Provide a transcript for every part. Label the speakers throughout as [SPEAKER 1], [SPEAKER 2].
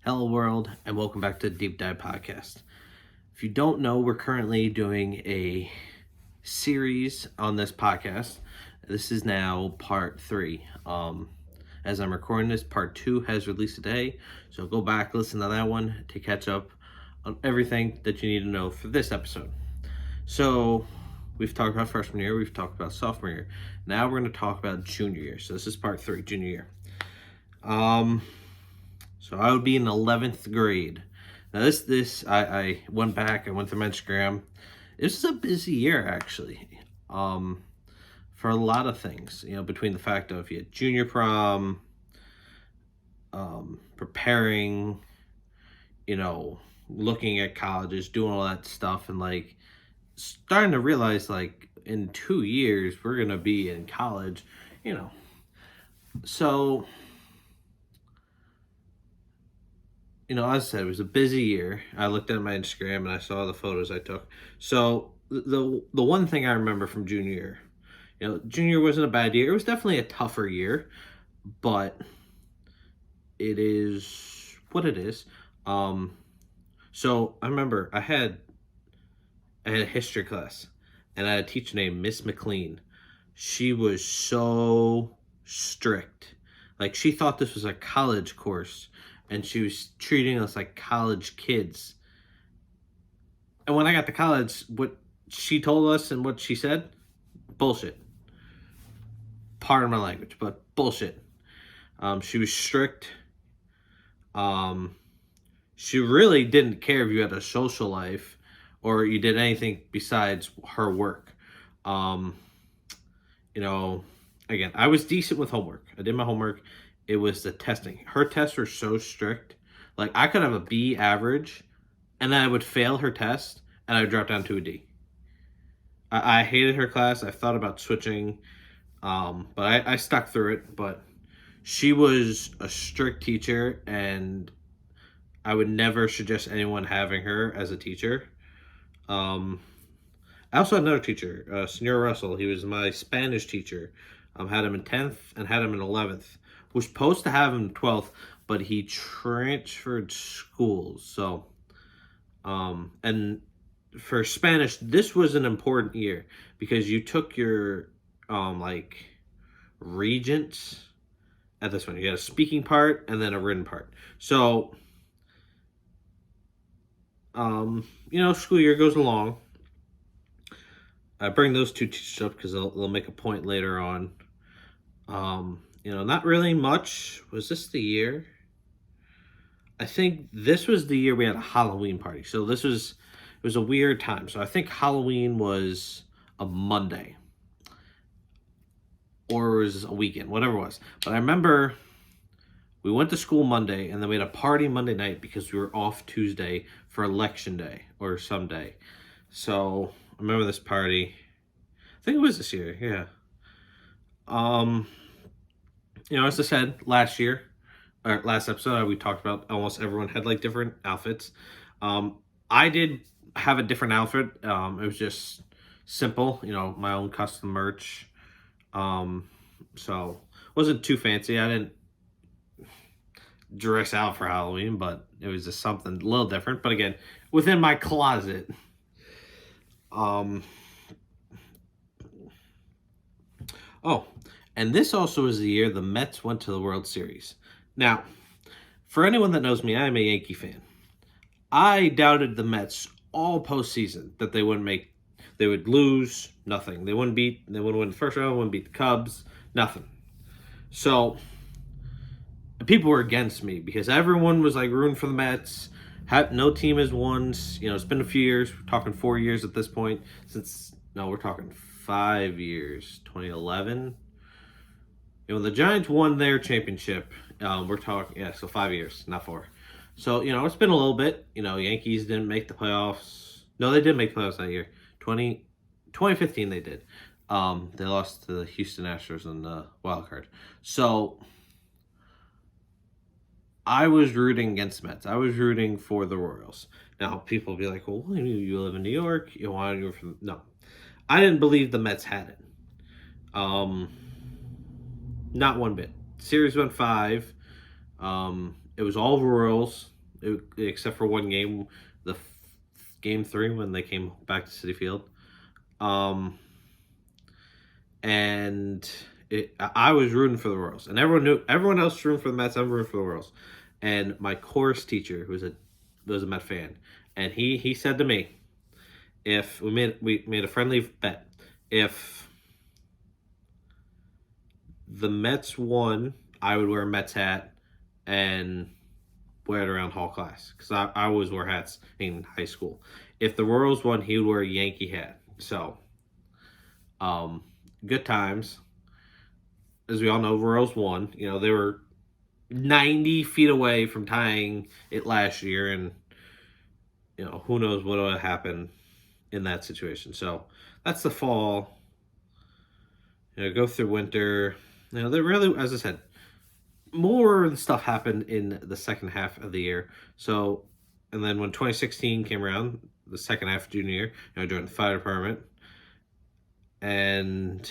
[SPEAKER 1] Hello, world, and welcome back to the Deep Dive Podcast. If you don't know, we're currently doing a series on this podcast. This is now part 3. As I'm recording this, part 2 has released today, so go back, listen to that one to catch up on everything that you need to know for this episode. So, we've talked about freshman year, we've talked about sophomore year. Now we're going to talk about junior year. So this is part 3, junior year. So I would be in 11th grade. Now I went back, I went through my Instagram. This is a busy year, actually, for a lot of things. Between the fact of you had junior prom, preparing, looking at colleges, doing all that stuff, and starting to realize in 2 years we're gonna be in college, So as I said, it was a busy year. I looked at my Instagram and I saw the photos I took. So the one thing I remember from junior year, junior year wasn't a bad year. It was definitely a tougher year, but it is what it is. So I remember I had a history class, and I had a teacher named Miss McLean. She was so strict. She thought this was a college course, and she was treating us like college kids. And when I got to college, what she told us and what she said, bullshit. Pardon my language, but bullshit. She was strict. She really didn't care if you had a social life or you did anything besides her work. Again, I was decent with homework. I did my homework. It was the testing. Her tests were so strict. I could have a B average, and then I would fail her test, and I would drop down to a D. I hated her class. I thought about switching, but I stuck through it. But she was a strict teacher, and I would never suggest anyone having her as a teacher. I also had another teacher, Senor Russell. He was my Spanish teacher. Had him in 10th and had him in 11th. Was supposed to have him 12th, but he transferred schools. So, and for Spanish, this was an important year because you took your, regents at this one. You had a speaking part and then a written part. So, school year goes along. I bring those two teachers up because they'll make a point later on. Not really much. Was this the year? I think this was the year we had a Halloween party. So it was a weird time. So I think Halloween was a Monday. Or it was a weekend, whatever it was. But I remember we went to school Monday and then we had a party Monday night because we were off Tuesday for election day or some day. So I remember this party. I think it was this year, yeah. As I said, last episode, we talked about almost everyone had different outfits. I did have a different outfit. It was just simple, my own custom merch. So wasn't too fancy. I didn't dress out for Halloween, but it was just something a little different. But again, within my closet. And this also was the year the Mets went to the World Series. Now, for anyone that knows me, I'm a Yankee fan. I doubted the Mets all postseason that they would lose, nothing. They wouldn't win the first round, wouldn't beat the Cubs, nothing. So, people were against me because everyone was rooting for the Mets. No team has won. It's been a few years. We're talking 4 years at this point. We're talking 5 years. 2011. When the Giants won their championship, we're talking, so 5 years, not 4. So, it's been a little bit. Yankees didn't make the playoffs. No, they did make the playoffs that year. 2015 they did. They lost to the Houston Astros in the wild card. So, I was rooting against the Mets. I was rooting for the Royals. Now, people will be like, well, you live in New York. You want to go from... No. I didn't believe the Mets had it. Not one bit. Series went 5. It was all Royals. except for one game, game 3 when they came back to Citi Field. And I was rooting for the Royals, and everyone else was rooting for the Mets. I'm rooting for the Royals, and my chorus teacher, who was a Met fan, and he said to me, if we made a friendly bet, if the Mets won, I would wear a Mets hat and wear it around hall class, because I always wore hats in high school. If the Royals won, he would wear a Yankee hat. So, good times. As we all know, Royals won. You know, they were 90 feet away from tying it last year, and you know, who knows what would happen in that situation. So that's the fall. You know, go through winter. You know, they really, as I said, more stuff happened in the second half of the year. So, and then when 2016 came around, the second half of junior year, you know, joined the fire department, and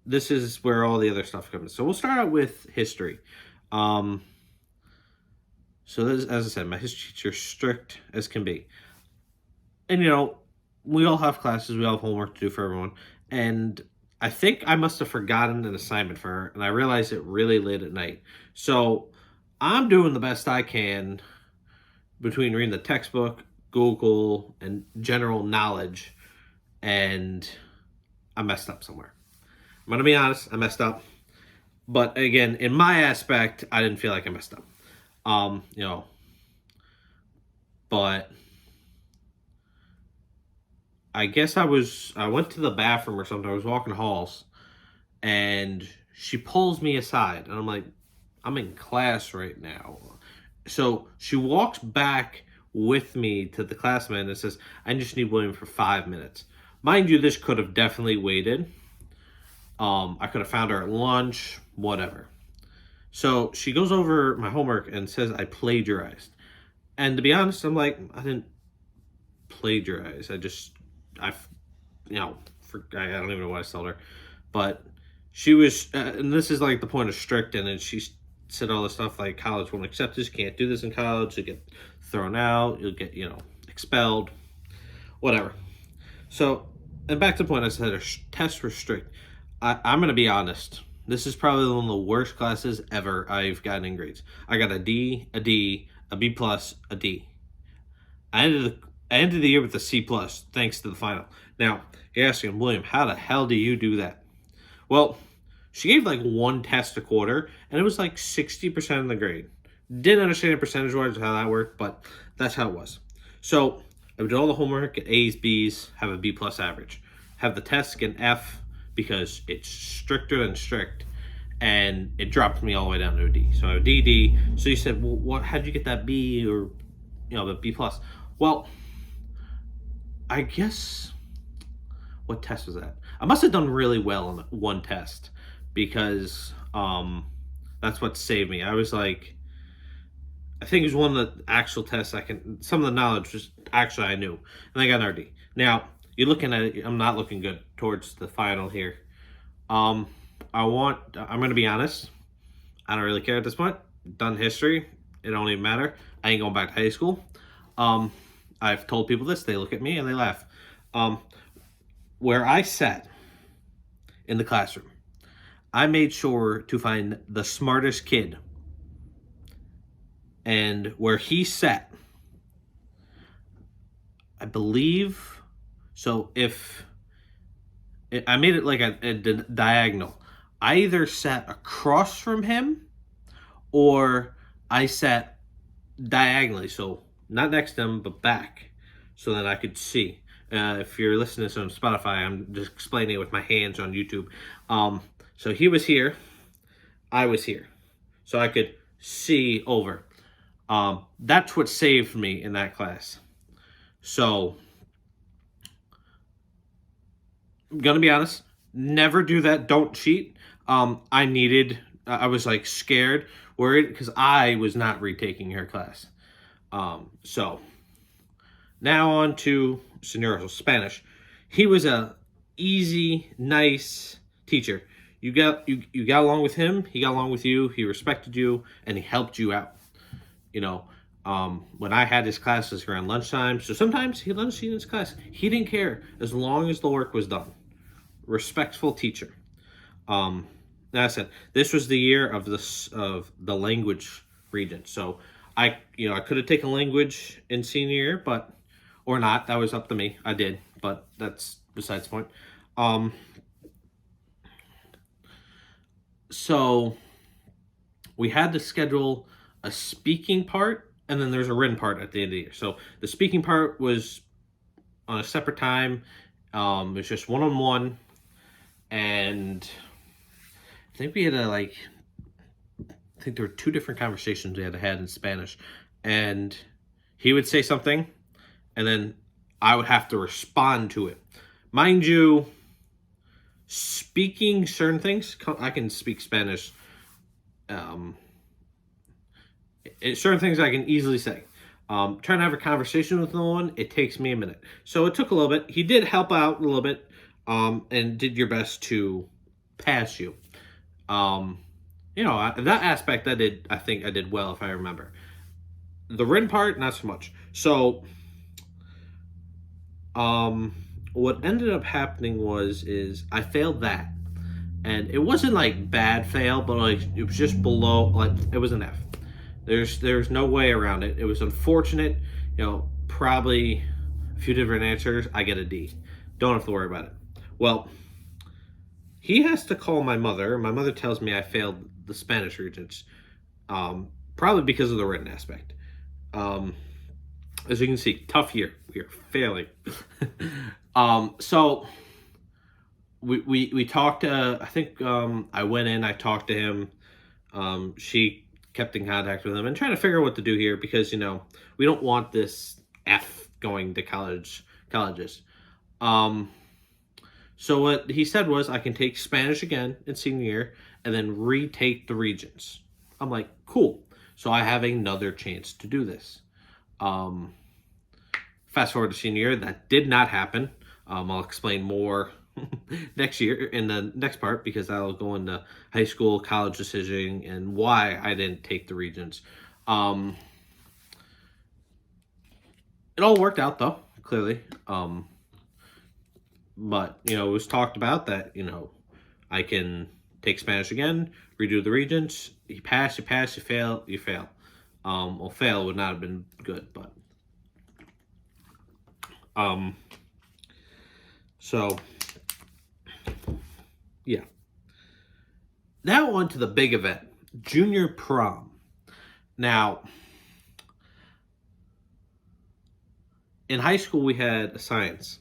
[SPEAKER 1] this is where all the other stuff comes. So we'll start out with history. So this, as I said, my history teacher's strict as can be. And, you know, we all have classes, we all have homework to do for everyone. And I think I must have forgotten an assignment for her, and I realized it really late at night. So I'm doing the best I can between reading the textbook, Google, and general knowledge, and I messed up somewhere. I'm going to be honest, I messed up. But again, in my aspect, I didn't feel like I messed up. You know, but I guess I went to the bathroom or something. I was walking halls, and she pulls me aside, and I'm like, I'm in class right now. So she walks back with me to the classman and says, I just need William for 5 minutes. Mind you, this could have definitely waited. I could have found her at lunch, whatever. So she goes over my homework and says I plagiarized. And to be honest, I'm like, I didn't plagiarize. I you know, I don't even know what I told her. But she was, and this is like the point of strict, and she said all this stuff like college won't accept this, you can't do this in college, you'll get thrown out, you'll get, you know, expelled, whatever. So, and back to the point, I said her tests were strict. I'm going to be honest. This is probably one of the worst classes ever I've gotten in grades. I got a D, a D, a B plus, a D. I ended the year with a C plus, thanks to the final. Now, you're asking, William, how the hell do you do that? Well, she gave like one test a quarter, and it was like 60% of the grade. Didn't understand it percentage-wise how that worked, but that's how it was. So I would do all the homework, get A's, B's, have a B plus average. Have the test, get an F, because it's stricter than strict, and it dropped me all the way down to a D. So I have D, D. So you said, well, how'd you get that B or, you know, the B plus? Well, I guess, what test was that? I must have done really well on one test, because that's what saved me. I was like, I think it was one of the actual tests some of the knowledge was actually I knew, and I got an RD. Now, you're looking at it, I'm not looking good towards the final here. I'm going to be honest, I don't really care at this point. Done history, it don't even matter. I ain't going back to high school. I've told people this, they look at me and they laugh. Where I sat in the classroom, I made sure to find the smartest kid. And where he sat, I believe, so if I made it like a diagonal, I either sat across from him or I sat diagonally, so not next to him, but back, so that I could see. If you're listening to this on Spotify, I'm just explaining it with my hands on YouTube. So he was here, I was here, so I could see over. That's what saved me in that class. So, I'm gonna be honest, never do that. Don't cheat. I was like scared, worried, because I was not retaking her class. So, now on to Senor Spanish. He was a easy, nice teacher. you got along with him, he got along with you, he respected you, and he helped you out. You know, when I had his classes around lunchtime, so sometimes he lunched in his class. He didn't care as long as the work was done. Respectful teacher. Like I said, this was the year of the language region. So I could have taken language in senior year, but or not. That was up to me. I did, but that's besides the point. Um, so we had to schedule a speaking part, and then there's a written part at the end of the year. So the speaking part was on a separate time. It was just one-on-one, and I think we had I think there were two different conversations we had in Spanish, and he would say something, and then I would have to respond to it. Mind you, speaking certain things, I can speak Spanish. Certain things I can easily say. Trying to have a conversation with no one, it takes me a minute. So it took a little bit. He did help out a little bit, and did your best to pass you. That aspect I think I did well, if I remember. The written part, not so much. So, what ended up happening is I failed that. And it wasn't like bad fail, but like it was just below, like it was an F. There's no way around it. It was unfortunate, probably a few different answers. I get a D. Don't have to worry about it. Well, he has to call my mother. My mother tells me I failed the Spanish regions, probably because of the written aspect. As you can see, tough year. We are failing. So we talked. I think I went in. I talked to him. She kept in contact with him and trying to figure out what to do here because we don't want this F going to colleges. So what he said was I can take Spanish again in senior year and then retake the regions. I'm like, cool. So I have another chance to do this. Fast forward to senior year, that did not happen. I'll explain more next year in the next part because that'll go into high school, college decision, and why I didn't take the regions. It all worked out though, clearly. But it was talked about that I can take Spanish again, redo the regions. You pass, you fail, you fail. Well, fail would not have been good, but so yeah. Now on to the big event, junior prom. Now, in high school we had a science.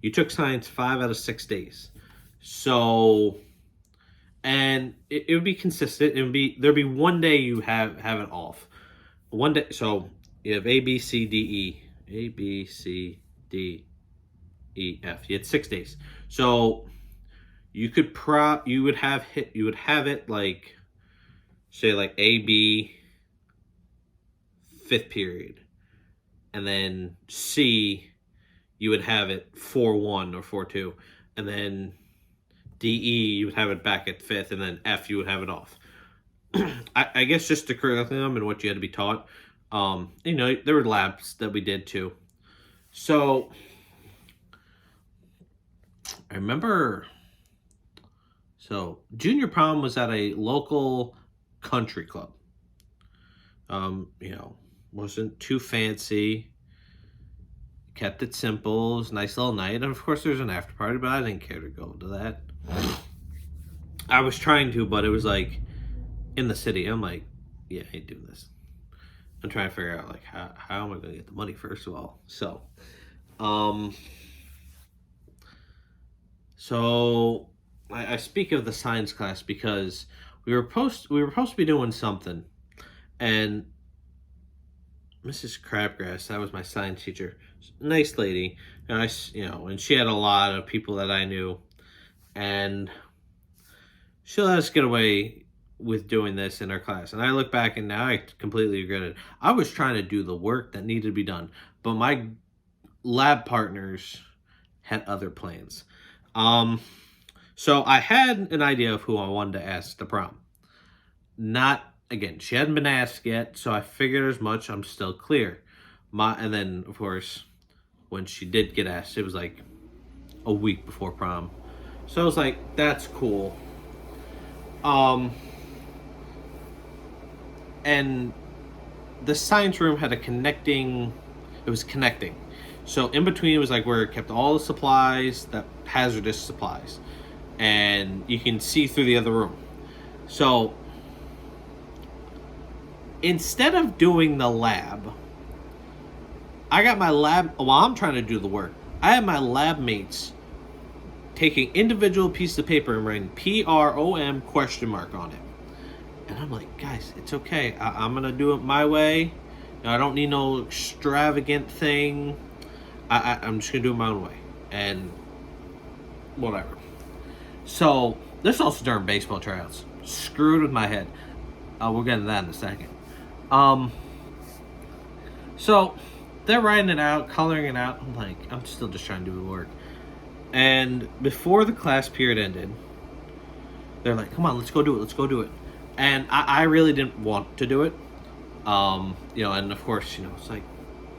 [SPEAKER 1] You took science 5 out of 6 days. So, and it would be consistent. There'd be one day you have it off. One day. So you have A, B, C, D, E. A, B, C, D, E, F. You had 6 days. So you would have it like, say like A, B, 5th period. And then C, you would have it 4-1 or 4-2. And then DE, you would have it back at 5th. And then F, you would have it off. I guess just the curriculum and what you had to be taught. There were labs that we did too. So I remember, junior prom was at a local country club. Wasn't too fancy. Kept it simple. It was a nice little night. And of course there's an after party, but I didn't care to go to that. I was trying to, but it was like in the city. I'm like, yeah, I ain't doing this. I'm trying to figure out like how am I gonna get the money first of all. So I speak of the science class because we were supposed to be doing something, and Mrs. Crabgrass, that was my science teacher, nice lady, and and she had a lot of people that I knew, and she let us get away with doing this in our class. And I look back and now I completely regret it. I was trying to do the work that needed to be done, but my lab partners had other plans. So I had an idea of who I wanted to ask to prom. Not again, she hadn't been asked yet, so I figured as much. I'm still clear. And then of course, when she did get asked, it was like a week before prom. So I was like, that's cool. Um, and the science room had a connecting. It was connecting. So in between, it was like where it kept all the supplies, the hazardous supplies, and you can see through the other room. So instead of doing the lab, I got my lab. While I'm trying to do the work, I had my lab mates taking individual pieces of paper and writing PROM question mark on it. And I'm like, guys, it's okay. I'm gonna do it my way. I don't need no extravagant thing. I'm just gonna do it my own way, and whatever. So this also during baseball tryouts. Screwed with my head. We'll get into that in a second. So they're writing it out, coloring it out. I'm like, I'm still just trying to do the work. And before the class period ended, they're like, come on, let's go do it. Let's go do it. And I really didn't want to do it. And of course, it's like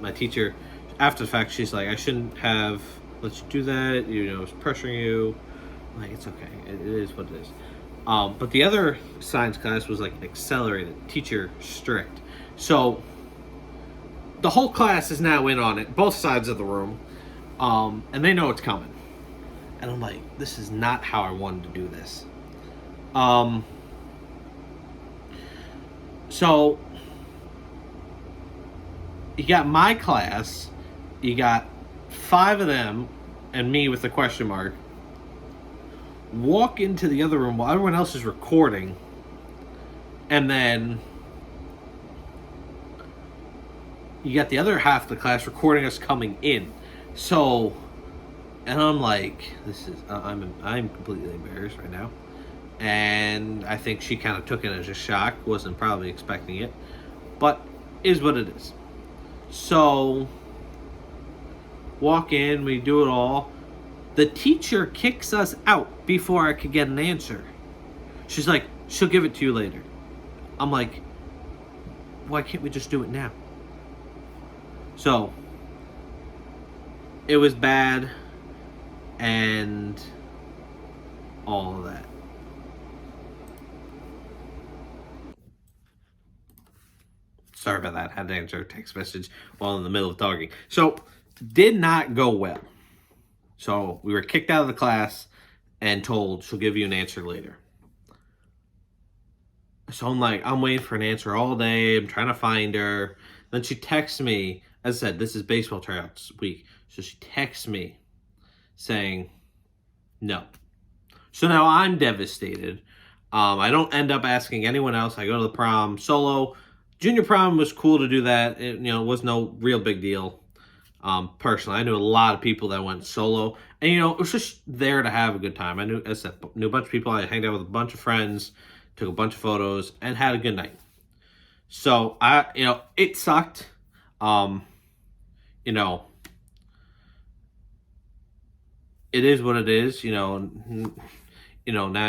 [SPEAKER 1] my teacher, after the fact, she's like, I shouldn't have let you do that. It's pressuring you. I'm like, it's okay. It is what it is. But the other science class was like accelerated, teacher strict. So the whole class is now in on it, both sides of the room. And they know it's coming. And I'm like, this is not how I wanted to do this. So you got my class, you got 5 of them, and me with the question mark. Walk into the other room while everyone else is recording, and then you got the other half of the class recording us coming in. So, and I'm like, this is I'm completely embarrassed right now, and I think she kind of took it as a shock, wasn't probably expecting it, but is what it is. So, walk in, we do it all. The teacher kicks us out before I could get an answer. She's like, she'll give it to you later. I'm like, why can't we just do it now? So, it was bad, and all of that. Sorry about that. Had to answer a text message while in the middle of talking. So, did not go well. So, we were kicked out of the class and told she'll give you an answer later. So, I'm like, I'm waiting for an answer all day. I'm trying to find her. Then she texts me. As I said, this is baseball tryouts week. So, she texts me saying, no. So, now I'm devastated. I don't end up asking anyone else. I go to the prom solo. Junior prom was cool to do that. It was no real big deal. Personally, I knew a lot of people that went solo, and it was just there to have a good time. I knew a bunch of people. I hanged out with a bunch of friends, took a bunch of photos, and had a good night. So it sucked. It is what it is. Now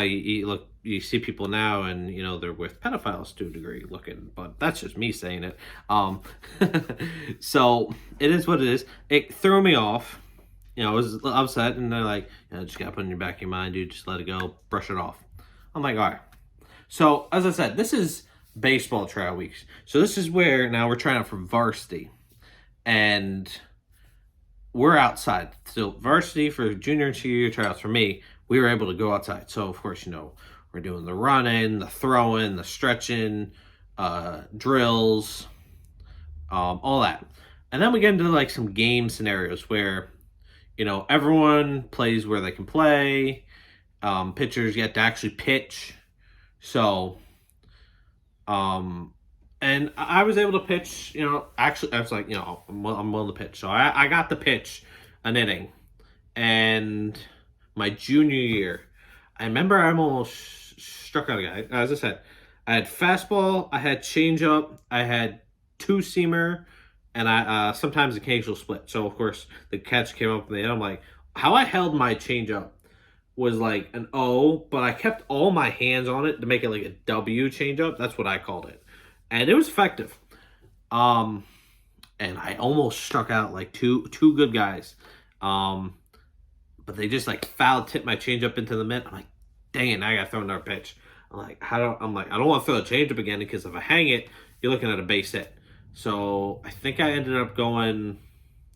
[SPEAKER 1] you look. You see people now, and they're with pedophiles to a degree looking, but that's just me saying it. So it is what it is. It threw me off. I was upset, and they're like, just gotta put it in your back of your mind, dude. Just let it go, brush it off. I'm like, all right. So as I said, this is baseball trial weeks. So this is where now we're trying out for varsity, and we're outside. So varsity for junior and senior year tryouts for me, we were able to go outside. So of course, we're doing the running, the throwing, the stretching, drills, all that. And then we get into like some game scenarios where, everyone plays where they can play. Pitchers get to actually pitch. So, and I was able to pitch, actually, I was like, I'm willing to pitch. So I got to pitch an inning. And my junior year, I remember I almost struck out a guy. As I said, I had fastball, I had changeup, I had 2-seamer, and I sometimes occasional split. So, of course, the catch came up in the end. I'm like, how I held my changeup was like an O, but I kept all my hands on it to make it like a W changeup. That's what I called it, and it was effective. Um, and I almost struck out like two good guys. Um, but they just like foul tipped my changeup into the mitt. I'm like, dang it, now I gotta throw another pitch. I don't want to throw the changeup again because if I hang it, you're looking at a base hit. So I think I ended up going,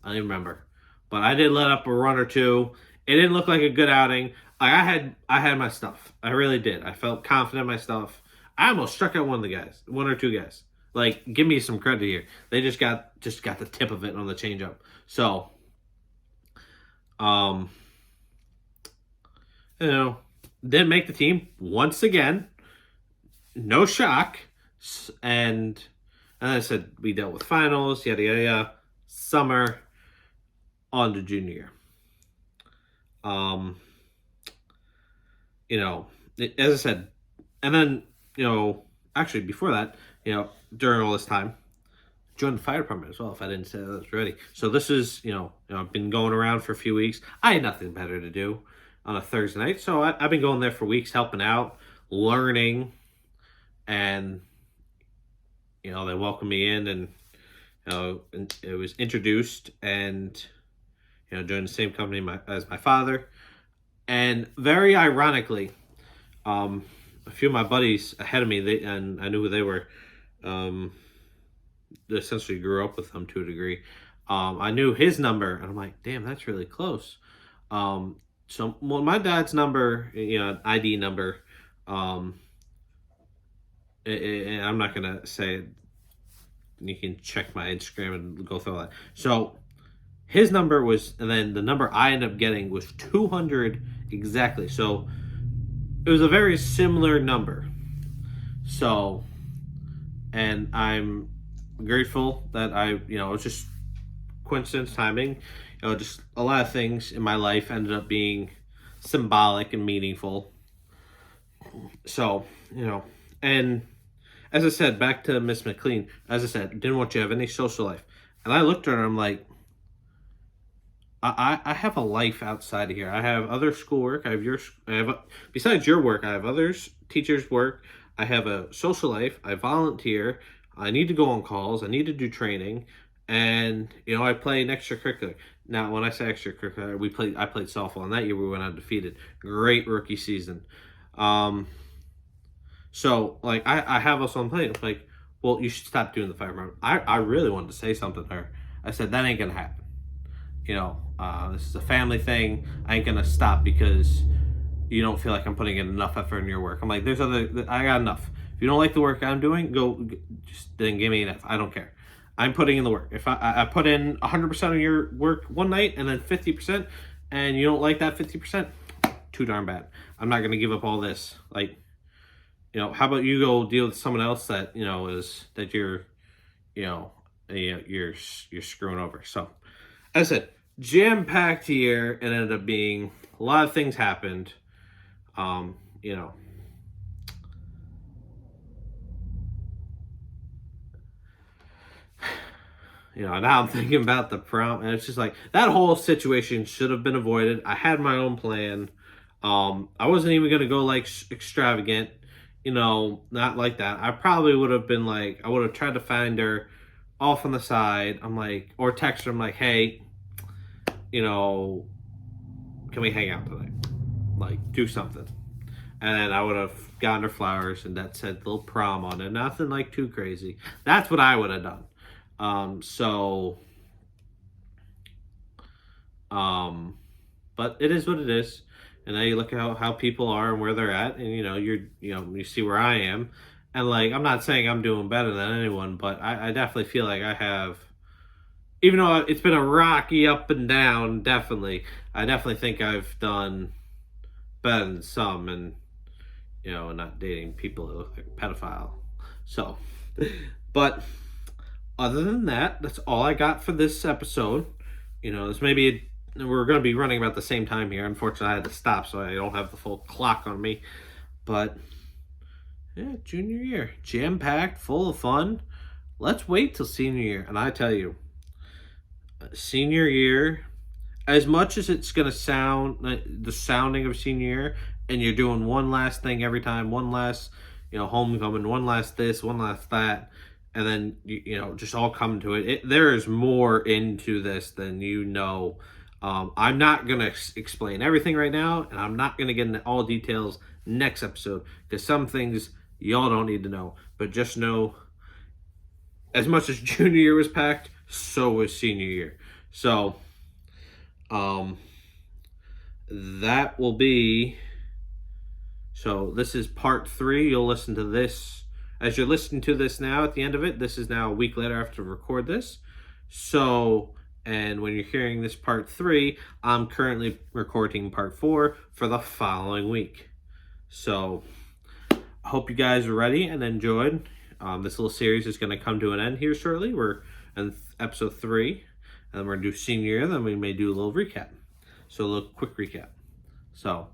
[SPEAKER 1] I don't even remember. But I did let up a run or two. It didn't look like a good outing. Like I had my stuff. I really did. I felt confident in my stuff. I almost struck out one or two guys. Like, give me some credit here. They just got the tip of it on the changeup. So, um, you know, didn't make the team once again. No shock. And I said we dealt with finals, yada yada yada. Summer, on to junior year. As I said, and then actually before that, during all this time, joined the fire department as well. If I didn't say that was ready, so this is I've been going around for a few weeks. I had nothing better to do on a Thursday night, so I've been going there for weeks, helping out, learning, and they welcomed me in, and it was introduced, and joined the same company as my father. And very ironically, a few of my buddies ahead of me, and I knew who they were. They essentially grew up with them to a degree. I knew his number, and I'm like, damn, that's really close. So my dad's number, ID number, and I'm not gonna say it. You can check my Instagram and go through all that. So his number was, and then the number I ended up getting was 200 exactly. So it was a very similar number. So, and I'm grateful that it was just coincidence, timing. Just a lot of things in my life ended up being symbolic and meaningful. So, and as I said, back to Miss McLean, as I said, didn't want you to have any social life. And I looked at her and I'm like, I have a life outside of here. I have other schoolwork. Besides your work, I have others, teachers' work. I have a social life. I volunteer. I need to go on calls. I need to do training. And, I play an extracurricular. Now, when I say extracurricular, I played softball. And that year we went undefeated. Great rookie season. So, like, I have us on play. It's like, well, you should stop doing the fire department. I really wanted to say something to her. I said, that ain't going to happen. This is a family thing. I ain't going to stop because you don't feel like I'm putting in enough effort in your work. I'm like, I got enough. If you don't like the work I'm doing, just then give me an F. I don't care. I'm putting in the work. If I put in 100% of your work one night and then 50%, and you don't like that 50%, too darn bad. I'm not going to give up all this. Like, how about you go deal with someone else that, you're screwing over. So, as I said, jam-packed year, it ended up being a lot of things happened. Now I'm thinking about the prom, and it's just like that whole situation should have been avoided. I had my own plan. I wasn't even gonna go like extravagant, not like that. I probably would have been like, I would have tried to find her off on the side. I'm like, or text her. I'm like, hey, can we hang out tonight? Like, do something. And then I would have gotten her flowers, and that said little prom on it. Nothing like too crazy. That's what I would have done. But it is what it is. And now you look at how people are and where they're at, and you see where I am. And like, I'm not saying I'm doing better than anyone, but I definitely feel like I have, even though it's been a rocky up and down, I definitely think I've done better than some, and not dating people that look like pedophile. So, but other than that, that's all I got for this episode. This we're going to be running about the same time here. Unfortunately, I had to stop, so I don't have the full clock on me. But yeah, junior year, jam-packed, full of fun. Let's wait till senior year, and I tell you, senior year, as much as it's going to sound like the sounding of senior year, and you're doing one last thing every time, one last, homecoming, one last this, one last that, and then, just all come to it. There is more into this than I'm not going to explain everything right now, and I'm not going to get into all details next episode, because some things y'all don't need to know. But just know, as much as junior year was packed, so was senior year. So, that will be... So this is part 3. You'll listen to this as you're listening to this now. At the end of it, this is now a week later after I record this. So, and when you're hearing this part 3, I'm currently recording part 4 for the following week. So I hope you guys are ready and enjoyed. This little series is going to come to an end here shortly. We're in episode 3, and then we're going to do senior year, then we may do a little recap. So a little quick recap. So,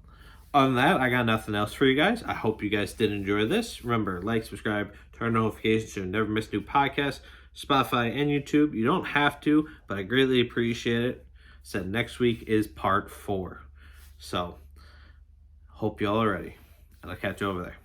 [SPEAKER 1] other than that, I got nothing else for you guys. I hope you guys did enjoy this. Remember, like, subscribe, turn on notifications so you never miss new podcasts, Spotify, and YouTube. You don't have to, but I greatly appreciate it. Said next week is part 4. So, hope y'all are ready. And I'll catch you over there.